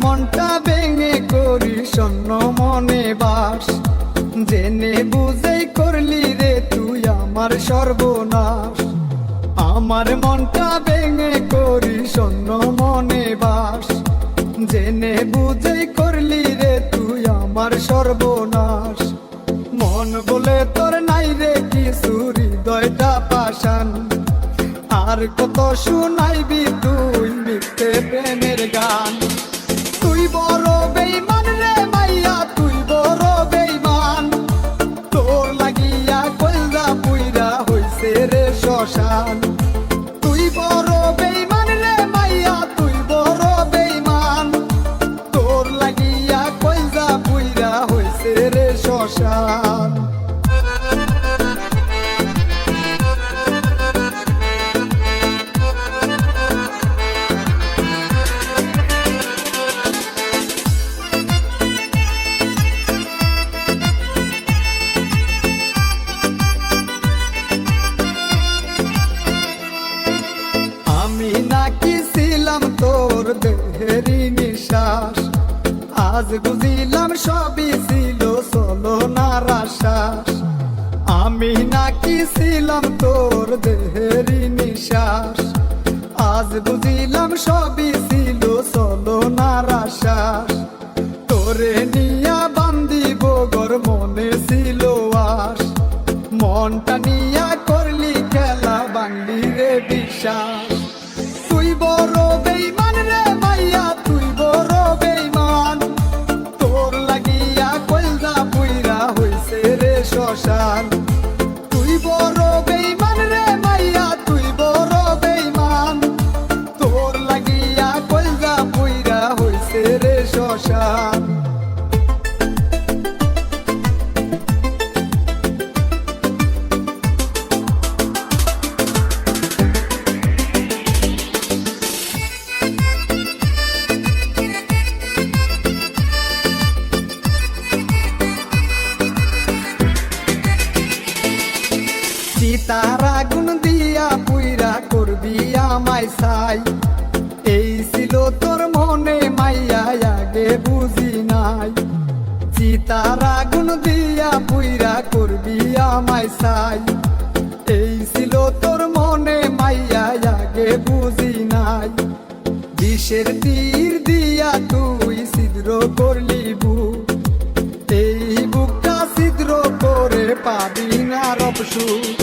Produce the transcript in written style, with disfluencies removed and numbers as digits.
মনটা ভেঙে করি শূন্য মনে বাস, জেনে বুঝেই করলি রে তুই আমার সর্বনাশ। আমার মনটা ভেঙে করি শূন্য মনে বাস, জেনে বুঝেই করলি রে তুই আমার সর্বনাশ। মন বলে তোর নাই রে কিছু, হৃদয়টা পাষাণ, আর কত শুনাইবি তুই মিথ্যে প্রেমের গান। তুই বড় বেঈমান রে মাইয়া, তুই বড় বেঈমান, তোর লাগিয়া কলজা পুইরা হইছে রে শ্মশান। তুই বড় বেঈমান রে মাইয়া, তুই বড় বেঈমান, তোর লাগিয়া কলজা পুইরা হইছে রে শ্মশান। আমি নাকি ছিলাম তোর দেহেরই নিঃশ্বাস, আজ বুঝিলাম সবই ছিল ছলনার আশ্বাস। আমি নাকি ছিলাম তোর দেহেরই নিঃশ্বাস, আজ বুঝিলাম সবই ছিল ছলনার আশ্বাস। তোরে নিয়া বান্দিব ঘর মনে ছিল আস, মনটা নিয়া করলি খেলা বাংলি রে বিশ্বাস। তুই বড় বেঈমান রে মাইয়া, তুই বড় বেঈমান, তোর লাগিয়া কলজা পুইরা হইছে রে শ্মশান। তুই বড় বেঈমান রে মাইয়া, তুই বড় বেঈমান, তোর লাগিয়া কলজা পুইরা হইছে রে শ্মশান। সীতার আগুন দিয়া পুইরা করবি আমায় ছাই, এই ছিল তোর মনে মাইয়া আগে বুঝি নাই। সীতার আগুন দিয়া পুইরা করবি আমায় ছাই, এই ছিল তোর মনে মাইয়া আগে বুঝি নাই। বিষের তীর দিয়া তুই ছিদ্র করলি বুক, এই বুকটা ছিদ্র করে পাবি না রব সুখ।